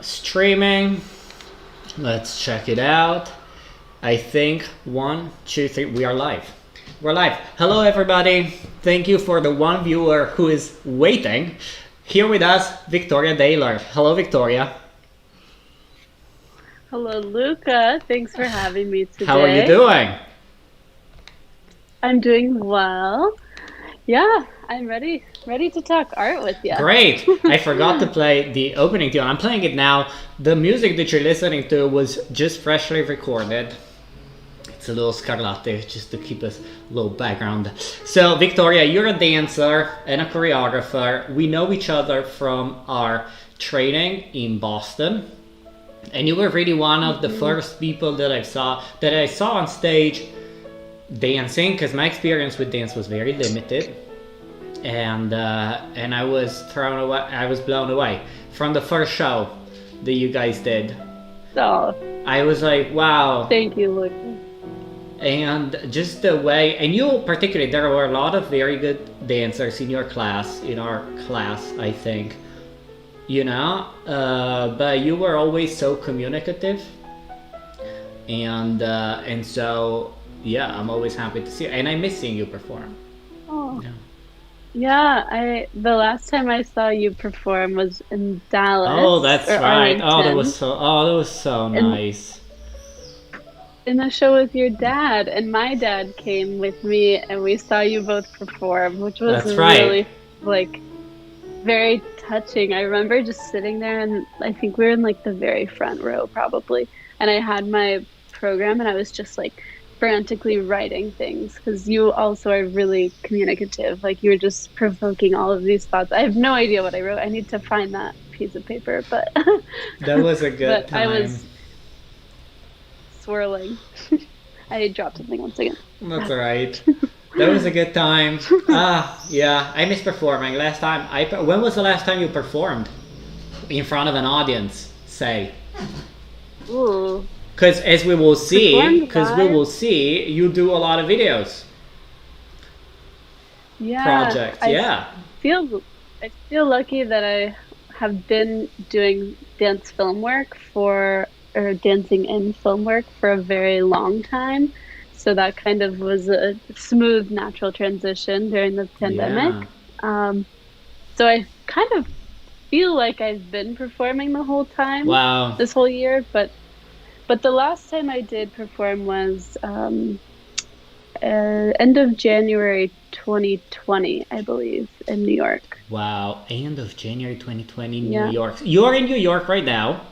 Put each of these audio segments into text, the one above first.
streaming. Let's check it out. I think 1, 2, 3. We are live. We're live. Hello, everybody. Thank you for the one viewer who is waiting. Here with us, Victoria Daylor. Hello, Victoria. Hello, Luca. Thanks for having me today. How are you doing? I'm doing well. Yeah, I'm ready to talk art with you. Great. I forgot to play the opening tune. I'm playing it now. The music that you're listening to was just freshly recorded. It's a little scarlatti, just to keep us a little background. So, Victoria, you're a dancer and a choreographer. We know each other from our training in Boston. And you were really one of the first people that I saw on stage dancing, because my experience with dance was very limited, and I was thrown away. I was blown away from the first show that you guys did. Oh, I was like, wow. Thank you, Luca. And just the way, and you particularly, there were a lot of very good dancers in your class, in our class, I think. But you were always so communicative, and so yeah, I'm always happy to see you, and I miss seeing you perform. Oh, yeah. The last time I saw you perform was in Dallas. Oh, that's right. Arlington, That was so nice. in a show with your dad, and my dad came with me, and we saw you both perform, which was That's right. really very touching. I remember just sitting there, and I think we were in the very front row probably, and I had my program, and I was just frantically writing things, because you also are really communicative. You were just provoking all of these thoughts. I have no idea what I wrote. I need to find that piece of paper, but That was a good but time. I was swirling. I dropped something once again. That's right. That was a good time. Yeah, I miss performing. When was the last time you performed in front of an audience, say? Ooh. Because as we will see, Performed you do a lot of videos. Yeah. Projects, I feel lucky that I have been doing dance film work or dancing in film work for a very long time. So that kind of was a smooth, natural transition during the pandemic. Yeah. So I kind of feel like I've been performing the whole time. Wow. This whole year, but the last time I did perform was end of January 2020, I believe, in New York. Wow, end of January 2020, Yeah. New York. You're in New York right now.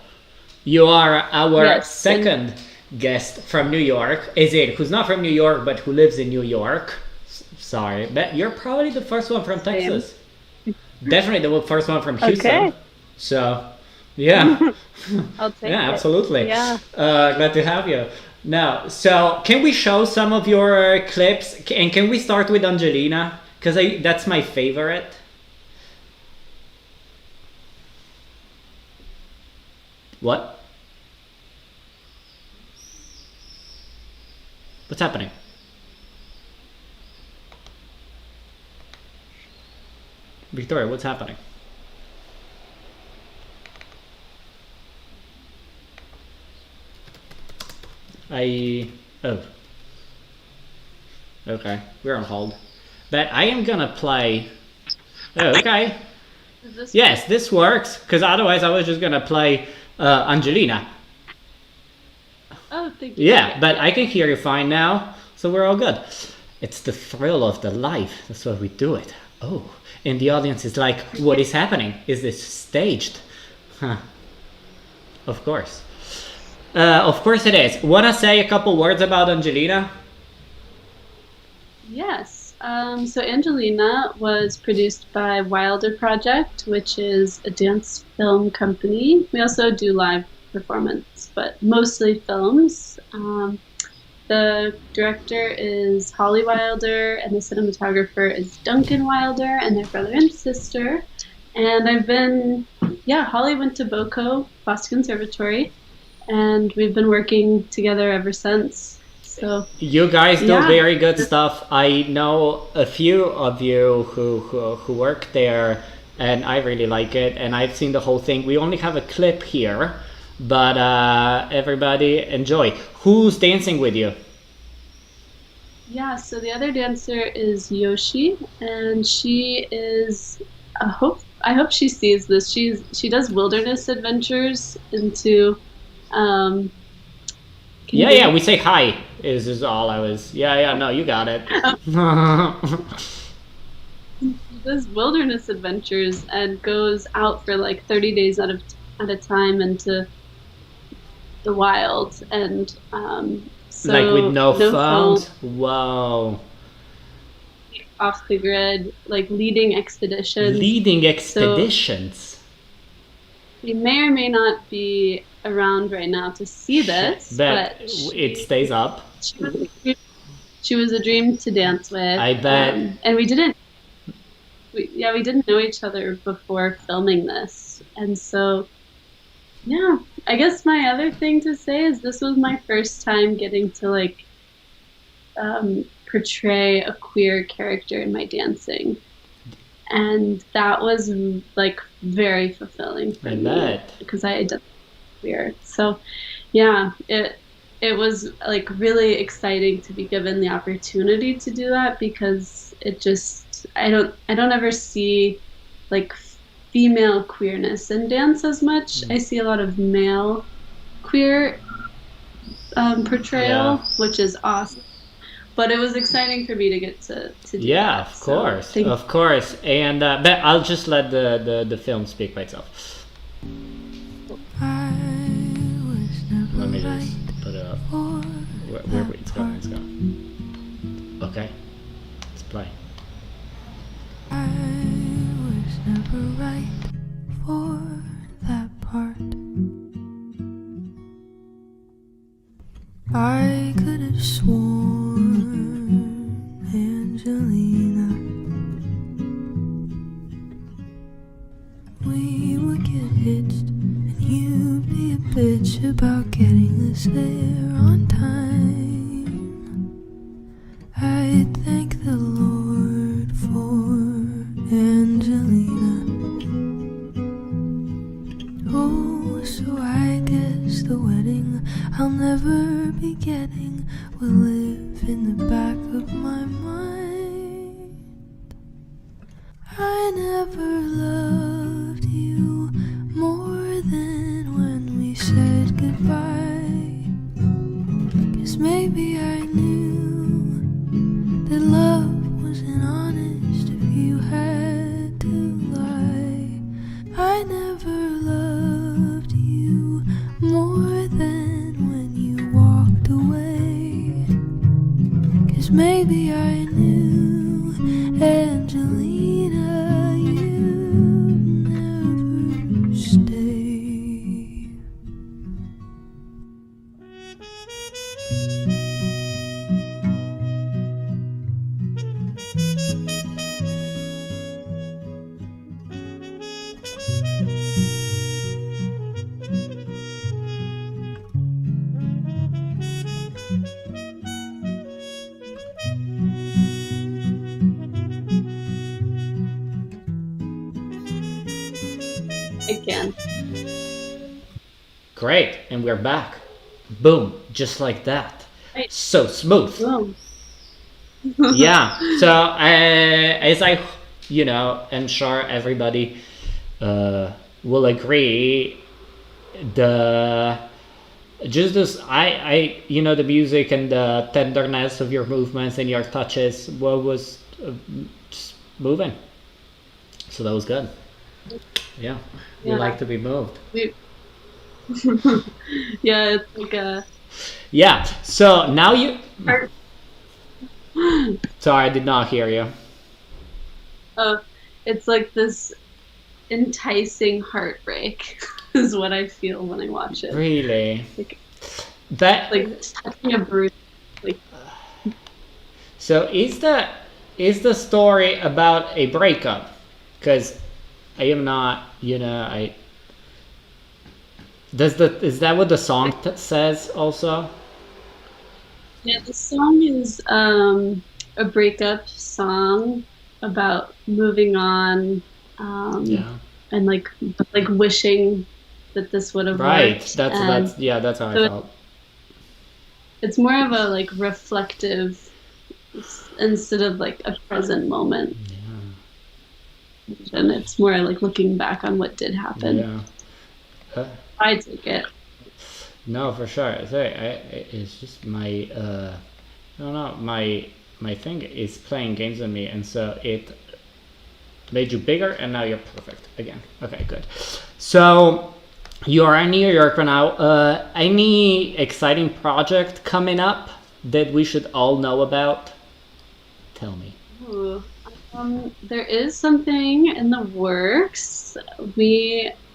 You are our Yes, second guest from New York. Is it who's not from New York but who lives in New York? Sorry, but you're probably the first one from Texas. Definitely the first one from Houston. Okay. So, yeah. I'll take Yeah, it. absolutely. Yeah. Glad to have you. Now, so can we show some of your clips? And can we start with Angelina? Because that's my favorite. What? What's happening? Victoria, what's happening? Oh. Okay, we're on hold. But I am gonna play... Oh, okay. Yes, this works, because otherwise I was just gonna play Angelina. Oh, thank you. Yeah, but I can hear you fine now, so we're all good. It's the thrill of the live. That's why we do it. Oh, and the audience is like, what is happening? Is this staged? Huh. Of course. Of course it is. Wanna say a couple words about Angelina? Yes. So Angelina was produced by Wilder Project, which is a dance film company. We also do live performance, but mostly films. The director is Holly Wilder, and the cinematographer is Duncan Wilder, and their brother and sister. And Holly went to BOCO, Boston Conservatory, and we've been working together ever since. So you guys do very good stuff. I know a few of you who work there, and I really like it. And I've seen the whole thing. We only have a clip here, but everybody enjoy. Who's dancing with you? Yeah, so the other dancer is Yoshi, and she is I hope she sees this. She does wilderness adventures into um can you Yeah, hear yeah. We me? say hi. Is all I was. Yeah, yeah. No, you got it. She does wilderness adventures and goes out for like 30 days at a time into the wild and Like with so no no phone, phones. Whoa. off the grid, like leading expeditions. Leading So expeditions. she may or may not be around right now to see Shit. this, Bet but it stays up. she was she was a dream to dance with, I bet. and we didn't know each other before filming this, and so yeah. I guess my other thing to say is this was my first time getting to like portray a queer character in my dancing, and that was like very fulfilling for I me bet. because I identify queer. So yeah, it was like really exciting to be given the opportunity to do that because it just I don't ever see like female queerness in dance as much. I see a lot of male queer Yeah. portrayal, which is awesome. But it was exciting for me to get to do Yeah, that. of So course, thank of course. And but I'll just let the film speak by itself. you. I was never Let me right just put it up. for Where that it's going? part. It's going. Okay, let's play. I was never right for that part. I could have sworn, Angelina, we would get hitched and you'd be a bitch about getting us there on time. I thank the Lord for Angelina. Oh, so I guess the wedding I'll never be getting will live in the back of my mind. I never loved you more than when we said goodbye. 'Cause maybe I knew that love wasn't honest if you had to lie. I never loved you more than when you walked away. 'Cause maybe I knew, Angelina, you'd never stay. I can. Great, and we're back. Boom, just like that. Right. So smooth. Boom. Yeah. So as I, am sure everybody will agree, the just this the music and the tenderness of your movements and your touches was just moving. So that was good. Yeah, you Yeah. like to be moved. We, yeah, it's like a Yeah. So now you. art. Sorry, I did not hear you. It's like this enticing heartbreak is what I feel when I watch it. Really? Like That. like touching a bruise. Like So is the story about a breakup? Because I am not. I. Is that what the song says also? yeah, the song is a breakup song about moving on, um, Yeah. and like wishing that this would have Right. worked. And That's yeah, that's how I so felt. it's more of a like reflective instead of like a present moment. Yeah. And it's more like looking back on what did happen. Yeah. Uh, I take it. no, for sure. So it's just my I don't know, my thing is playing games with me, and so it made you bigger, and now you're perfect again. Okay, good. So you are in New York right now. Any exciting project coming up that we should all know about? Tell me. Ooh. There is something in the works.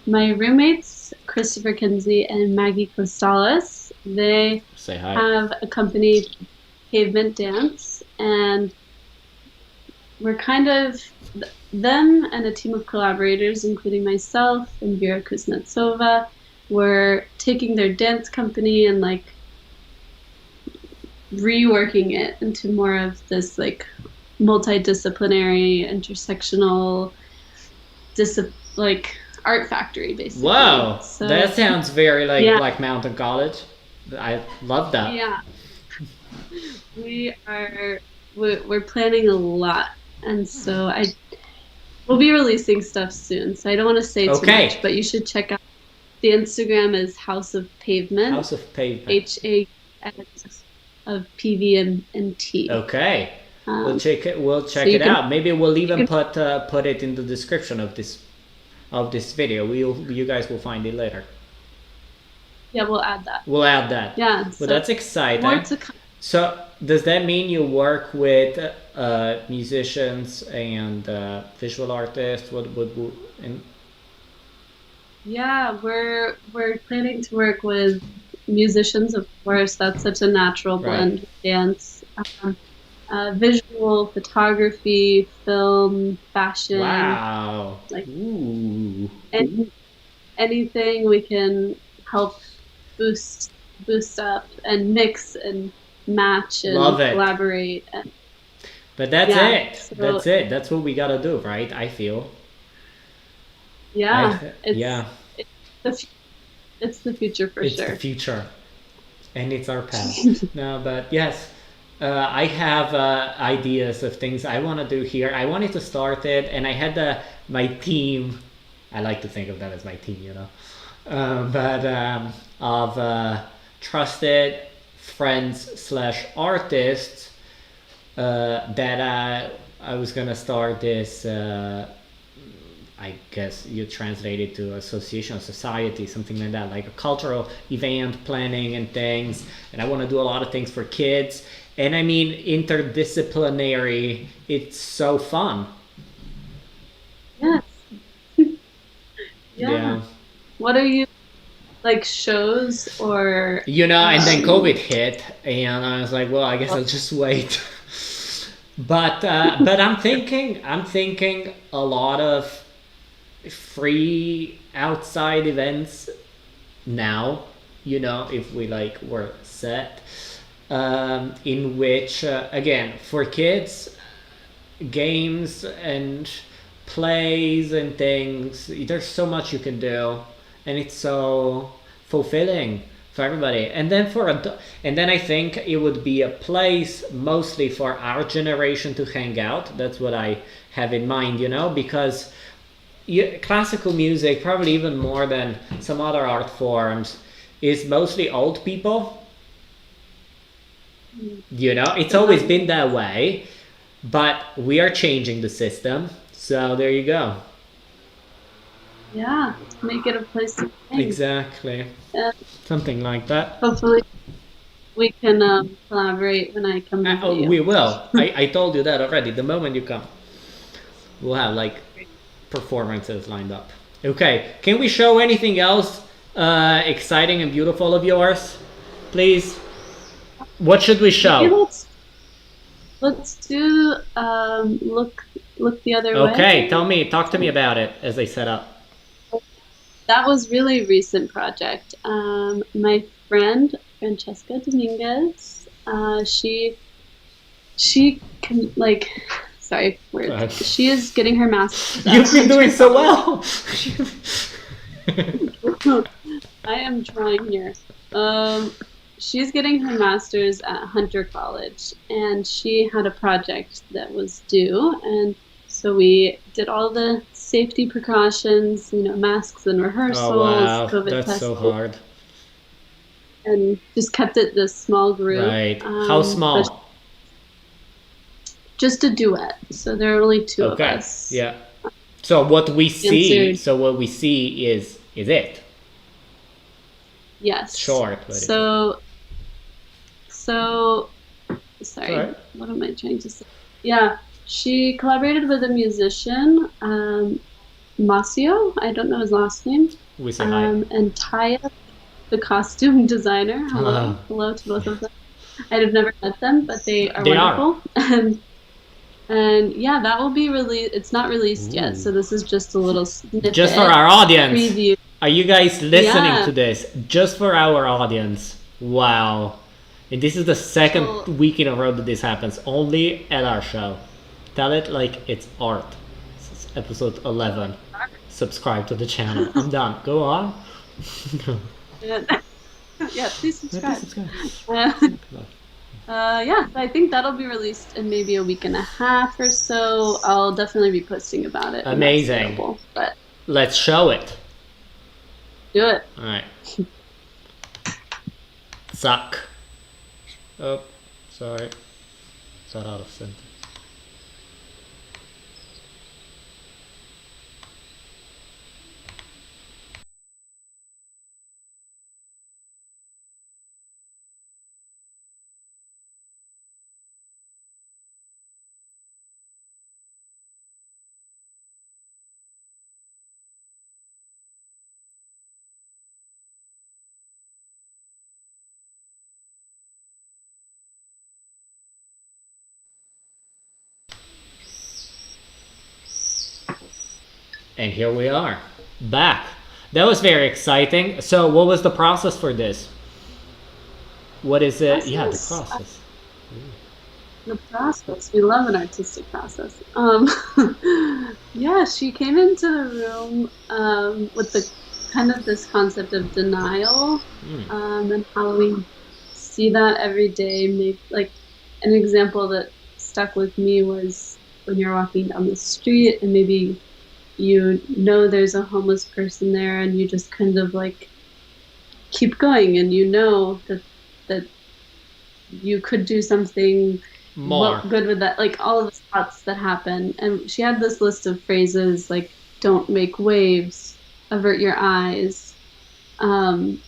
My roommates, Christopher Kinsey and Maggie Costales, they Say hi. have a company, Pavement Dance, and we're kind of them and a team of collaborators, including myself and Vera Kuznetsova, were taking their dance company and like reworking it into more of this like multidisciplinary, intersectional, like art factory, basically. Wow, So that sounds very like yeah, Black Mountain College. I love that. yeah, we are we're planning a lot, and so I we'll be releasing stuff soon. So I don't want to say too Okay. much, but you should check out the Instagram is House of House Pavement, of Pavement. HAS of PV and T. Okay. We'll Um, check it. We'll so check you it can, out. Maybe we'll you even can put it in the description of this video. You guys will find it later. yeah, we'll add that. We'll add that. Yeah, But so that's more exciting. to come. So does that mean you work with musicians and visual artists? And Yeah, we're planning to work with musicians, of course. That's such a natural right? blend with dance. Visual, photography, film, fashion, Wow. like Ooh. any, anything we can help boost boost up and mix and match Love and it. collaborate and But that's yeah. it. So That's it. That's what we gotta do, right? I feel. yeah, Yeah. it's the fu- it's the future for It's the sure. future, and it's our past. No, but yes, I have ideas of things I want to do here. I wanted to start it, and I had my team. I like to think of that as my team, you know. But of trusted friends slash artists that I was gonna start this. I guess you translate it to association, society, something like that, like a cultural event planning and things. And I want to do a lot of things for kids. And I mean, interdisciplinary, it's so fun. Yes. Yeah. Yeah. What are you like shows or You know, and then um COVID hit, and I was like, well, I guess I'll just wait. But I'm thinking a lot of free outside events now, you know, if we like were set in which again for kids games and plays and things, there's so much you can do, and it's so fulfilling for everybody. And then and then I think it would be a place mostly for our generation to hang out. That's what I have in mind, you know, because classical music, probably even more than some other art forms, is mostly old people. You know, it's always uh-huh. been that way, but we are changing the system. So there you go. Yeah, make it a place to hang. Exactly. And Something like that. hopefully we can collaborate when I come visit Oh, you. we will. I told you that already. The moment you come, we'll have like performances lined up. Okay, can we show anything else exciting and beautiful of yours, please? What should we Maybe show? let's do look the other Okay, way. talk to me about it as they set up. That was really recent project. My friend Francesca Dominguez, she can like sorry, words. ahead. She is getting her master's. You've been doing so well. I am trying here. She's getting her master's at Hunter College, and she had a project that was due, and so we did all the safety precautions, masks and rehearsals, Oh wow, COVID that's testing, so hard. and just kept it this small group. Right. How but small? just a duet, so there are only two of Okay. us. Yeah. So what we see, Answered. is it Yes. short? But So, sorry, Sorry. what am I trying to say? Yeah, she collaborated with a musician, Masio, I don't know his last name, we say hi. and Taya, the costume designer. Ah. Hello to both of them. I'd have never met them, but they are They are. wonderful. And yeah, that will be released. It's not released Ooh. yet, so this is just a little snippet. Just for our audience. preview. Are you guys listening Yeah. to this? Just for our audience. Wow. And this is the second So- week in a row that this happens. Only at our show. Tell it like it's art. This is episode 11. Subscribe to the channel. I'm done. Go on. Yeah, please subscribe. Subscribe. Yeah, I think that'll be released in maybe a week and a half or so. I'll definitely be posting about it. when that's Amazing. available, but Let's show it. do it. Alright. Suck. Oh, sorry. Got out of sentence. And here we are, back. That was very exciting. So what was the process for this? What is it? Yeah, the Process? process. The process. We love an artistic process. Yeah, she came into the room with the kind of this concept of denial, and how we see that every day. Like an example that stuck with me was when you're walking down the street and maybe there's a homeless person there, and you just kind of like keep going, and that you could do something More. good with that, like all of the thoughts that happen. And she had this list of phrases like "don't make waves," "avert your eyes." I'm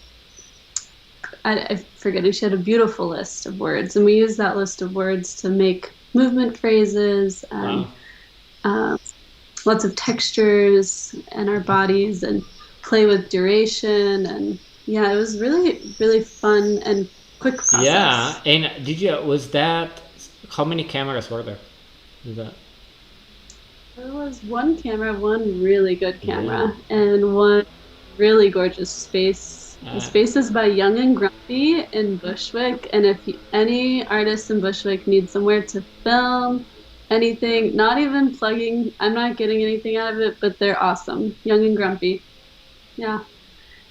forgetting. She had a beautiful list of words, and we used that list of words to make movement phrases and lots of textures in our bodies, and play with duration. And yeah, it was really, really fun and quick process. Yeah, and was that, how many cameras were there? Is that? There was one camera, one really good camera, and one really gorgeous space. The space is by Young and Grumpy in Bushwick, and if any artists in Bushwick need somewhere to film anything, not even plugging, I'm not getting anything out of it, but they're awesome. Young and Grumpy. Yeah.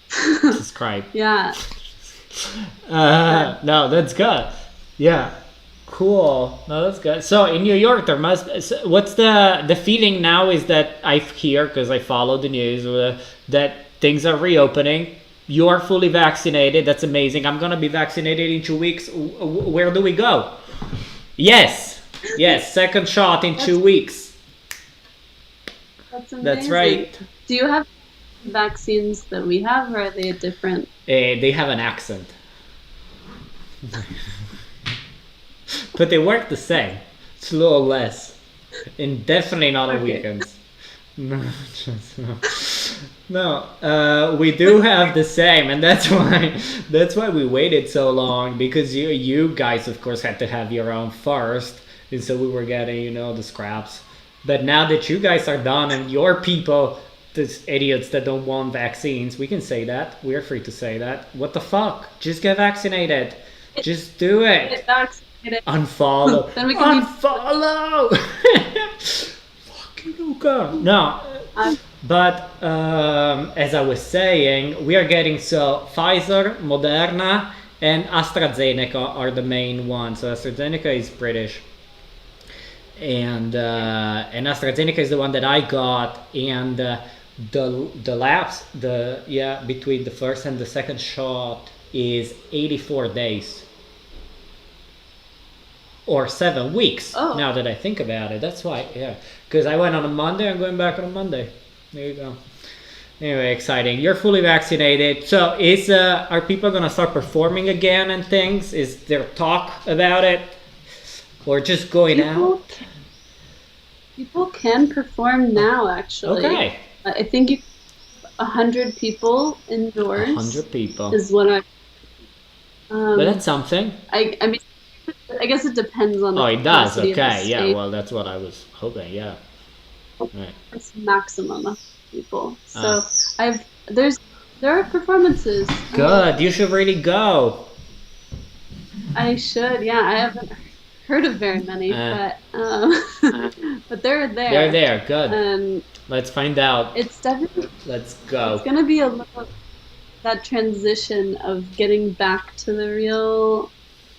Subscribe. Yeah. No, that's good. Yeah. Cool. No, that's good. So in New York, what's the feeling now is that I hear, because I follow the news, that things are reopening. You are fully vaccinated. That's amazing. I'm going to be vaccinated in 2 weeks. Where do we go? Yes. Yes. Second shot in 2 weeks. That's amazing. That's right. Do you have vaccines that we have, or are they a different? They have an accent. But they work the same. It's a little less. And definitely not on weekends. No, no. We do have the same, and that's why we waited so long, because you guys of course had to have your own first, and so we were getting the scraps. But now that you guys are done, and your people, these idiots that don't want vaccines, we can say that. We're free to say that. What the fuck? Just get vaccinated. Just do it. Unfollow. Then we can Unfollow. Fucking Luca. No. But as I was saying, we are getting Pfizer, Moderna, and AstraZeneca are the main ones. So AstraZeneca is British, and AstraZeneca is the one that I got, and the lapse between the first and the second shot is 84 days. Or 7 weeks. Oh. Now that I think about it, that's why. Yeah, because I went on a Monday. I'm going back on a Monday. There you go. Anyway, exciting. You're fully vaccinated. So, are people gonna start performing again and things? Is there talk about it, or just going out? People can perform now. Actually, Okay. I think 100 people indoors. 100 people is what I. But that's something. I mean. I guess it depends on the it does. capacity of the Okay, yeah. stage. Well, that's what I was hoping. Yeah. Right. It's maximum of people. So there are performances. Good. You should really go. I should. Yeah, I haven't heard of very many, but they're there. They're there. Good. And Let's find out. it's definitely Let's go. it's gonna be a little that transition of getting back to the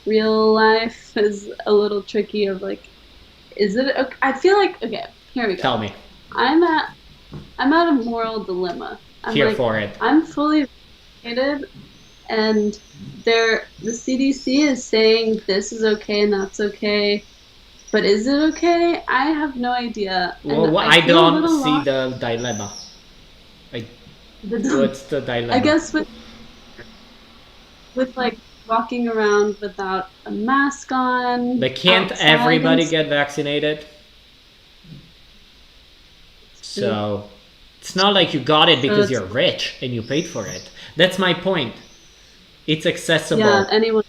real life is a little tricky. Of like, is it? Okay? I feel like okay. Here we go. Tell me. I'm at a moral dilemma. I'm Here like, for it. I'm fully vaccinated, and the CDC is saying this is okay and that's okay, but is it okay? I have no idea. Well, I don't see the dilemma. What's the dilemma? I guess with like walking around without a mask on. But can't outside everybody and get vaccinated? So it's not like you got it because you're rich and you paid for it. That's my point. It's accessible. Yeah, anyone.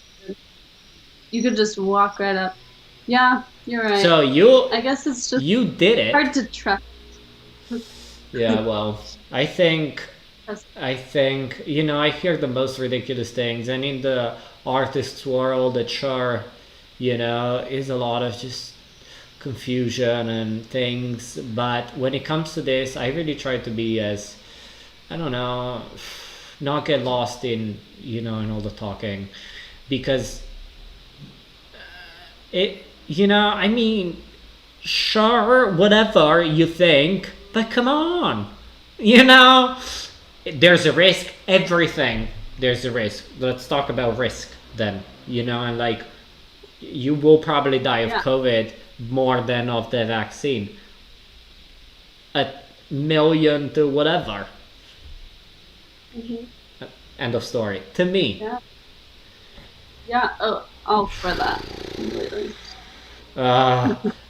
You could just walk right up. Yeah, you're right. So I guess it's just you did it. hard to trust. Yeah, well, I think I hear the most ridiculous things, and in the artist's world, it sure, is a lot of just confusion and things. But when it comes to this, I really try to be as, I don't know, not get lost in in all the talking, because I mean, sure, whatever you think, but come on, there's a risk. Everything, there's a risk. Let's talk about risk then, and like, you will probably die of COVID more than of the vaccine. 1,000,000 to whatever. Mm-hmm. End of story. To me. Yeah. Oh, all for that completely.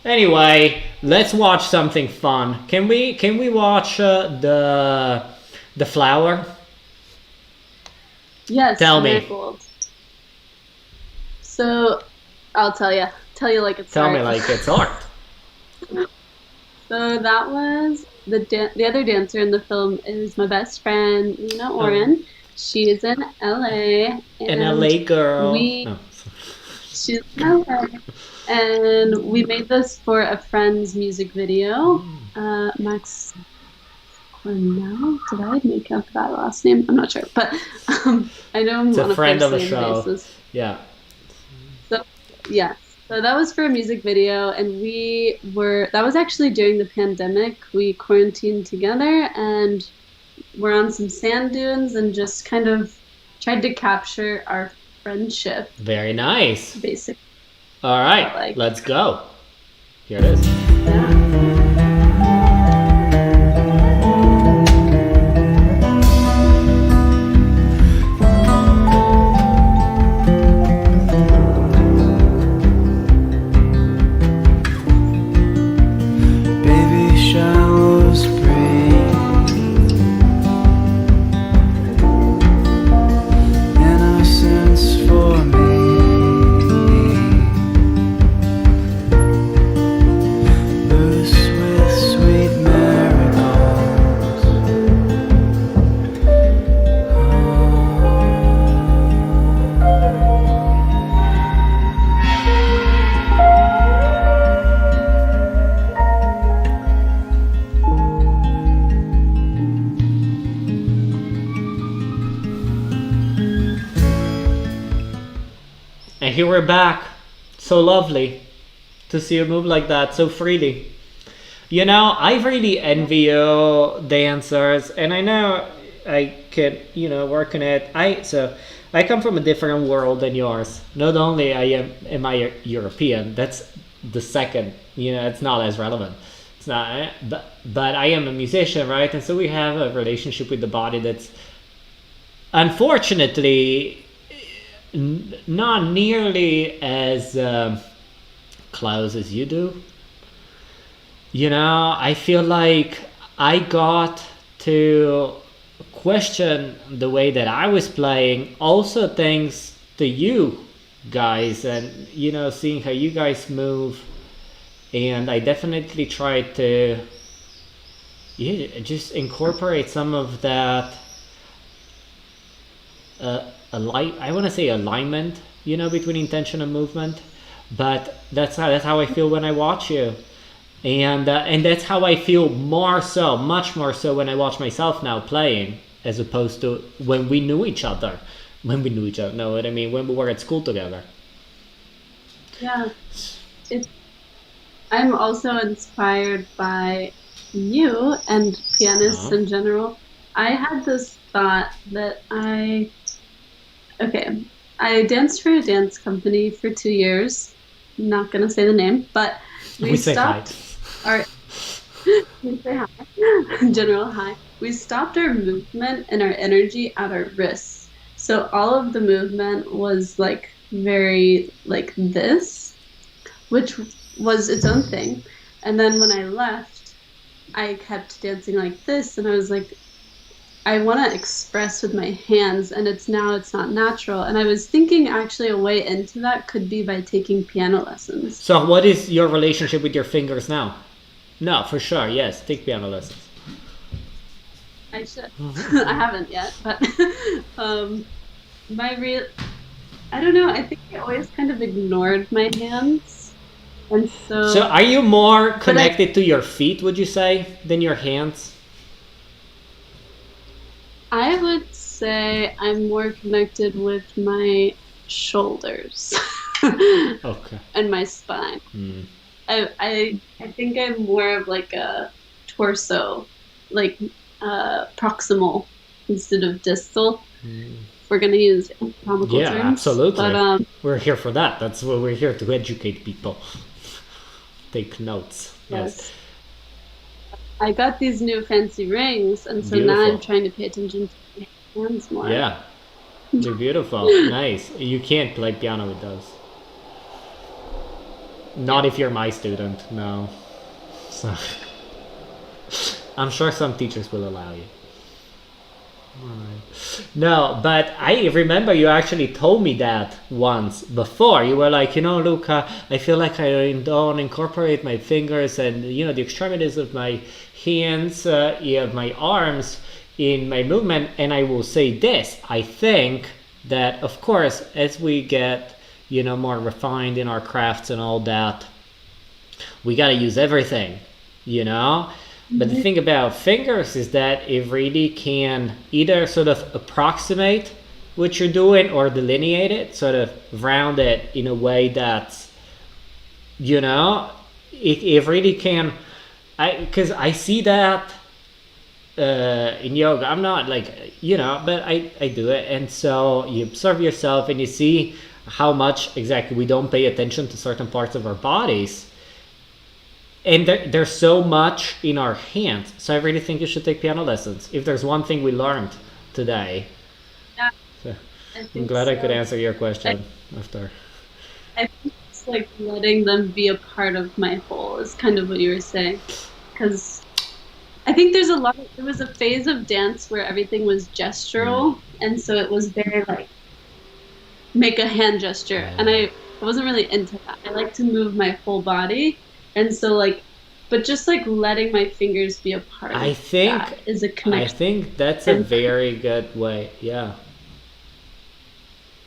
Anyway, let's watch something fun. Can we watch the flower? Yes. Tell me. Marigold. So, I'll tell you. Tell you like it's Tell art. me like it's art. So that was the other dancer in the film is my best friend Nina Oren. She's in LA. An LA girl. She's in LA. And we made this for a friend's music video. Max Cornell. Did I make up that last name? I'm not sure. But I know him it's on a friend of a first name show. basis. Yeah. So, yeah. So that was for a music video, and that was actually during the pandemic. We quarantined together, and we're on some sand dunes and just kind of tried to capture our friendship. Very nice. Basically. All right, let's go. Here it is. Yeah. Innocence for me. And here we're back. So lovely to see you move like that so freely. You know, I really envy you dancers, and I know I can, work on it. I come from a different world than yours. Not only am I European, that's the second. It's not as relevant. It's not, but I am a musician, right? And so we have a relationship with the body that's unfortunately not nearly as close as you do. I feel like I got to question the way that I was playing, also thanks to you guys, and seeing how you guys move. And I definitely tried to just incorporate some of that I want to say alignment, between intention and movement. But that's how I feel when I watch you. And that's how I feel much more so when I watch myself now playing, as opposed to when we knew each other. Know what I mean? When we were at school together. Yeah. I'm also inspired by you and pianists in general. I had this thought that I danced for a dance company for 2 years. I'm not going to say the name, but we stopped our we say hi. General hi. We stopped our movement and our energy at our wrists. So all of the movement was like very like this, which was its own thing. And then when I left, I kept dancing like this, and I was like, I want to express with my hands, and it's not natural. And I was thinking actually a way into that could be by taking piano lessons. So what is your relationship with your fingers now? No, for sure, yes, take piano lessons. I should. I haven't yet, but I don't know, I think I always kind of ignored my hands. And so are you more connected to your feet, would you say, than your hands? I would say I'm more connected with my shoulders. Okay. And my spine. I think I'm more of like a torso, like proximal instead of distal. We're gonna use anatomical terms. Yeah, absolutely. But we're here for that. That's what we're here to educate people. Take notes. Yes. I got these new fancy rings, and so Beautiful. now I'm trying to pay attention to my hands more. Yeah, they're beautiful. Nice. You can't play piano with those. Not if you're my student, no. So, I'm sure some teachers will allow you. Right. No, but I remember you actually told me that once before. You were like, Luca, I feel like I don't incorporate my fingers and, the extremities of my hands, my arms in my movement. And I will say this, I think that, of course, as we get, more refined in our crafts and all that, we got to use everything, But the thing about fingers is that it really can either sort of approximate what you're doing or delineate it, sort of round it in a way that's, it really can. Because I see that in yoga. I'm not like, but I do it. And so you observe yourself and you see how much exactly we don't pay attention to certain parts of our bodies. And there's so much in our hands. So I really think you should take piano lessons. If there's one thing we learned today. Yeah, so I'm glad I could answer your question after. I think it's like letting them be a part of my whole is kind of what you were saying. Because I think there was a phase of dance where everything was gestural. And so it was very like, make a hand gesture. And I wasn't really into that. I like to move my whole body. And so but just letting my fingers be a part of that is a connection. I think that's a very good way. Yeah.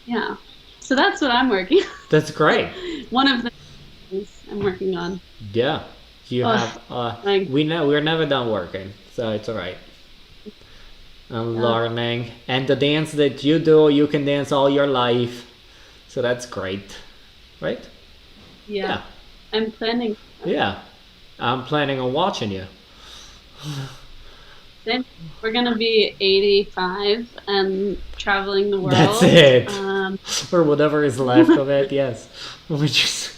Yeah. So that's what I'm working on. That's great. One of the things I'm working on. Yeah. You have we're never done working, so it's all right. I'm learning. And the dance that you do, you can dance all your life. So that's great, right? Yeah. I'm planning. Yeah. I'm planning on watching you. Then we're gonna be 85 and traveling the world. That's it. Um, Or whatever is left of it, yes. We just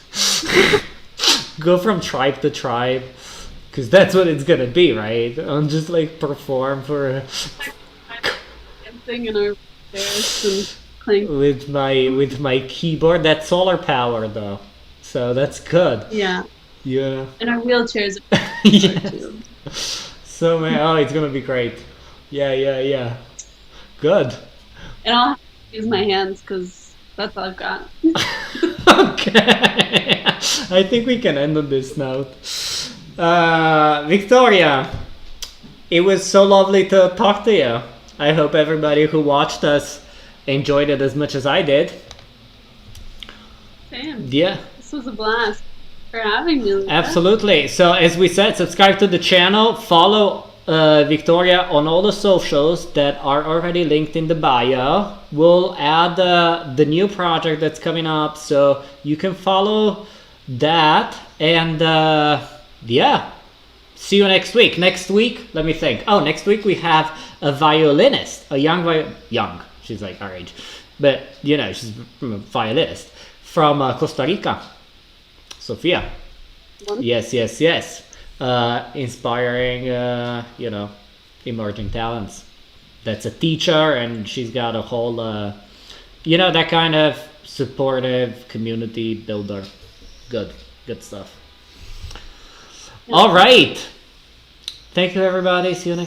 go from tribe to tribe. Because that's what it's gonna be, right? I'll just like perform for dancing in our chairs and playing. with my keyboard. That's solar power though. So that's good. Yeah. Yeah. And our wheelchairs Yes. too. So man, oh, it's gonna be great. Yeah. Good. And I'll have to use my hands because that's all I've got. Okay. I think we can end on this note. Victoria, it was so lovely to talk to you. I hope everybody who watched us enjoyed it as much as I did. Sam, Yeah. this was a blast. For having me. Luca. Absolutely. So as we said, subscribe to the channel, follow Victoria on all the socials that are already linked in the bio. We'll add the new project that's coming up, so you can follow that. And yeah, see you next week. Next week, let me think. Oh, next week we have a violinist, a young. She's like our age, but you know, she's a violinist from Costa Rica. Sophia. Yes. Inspiring, emerging talents. That's a teacher, and she's got a whole, that kind of supportive community builder. Good stuff. All right. Thank you, everybody. See you next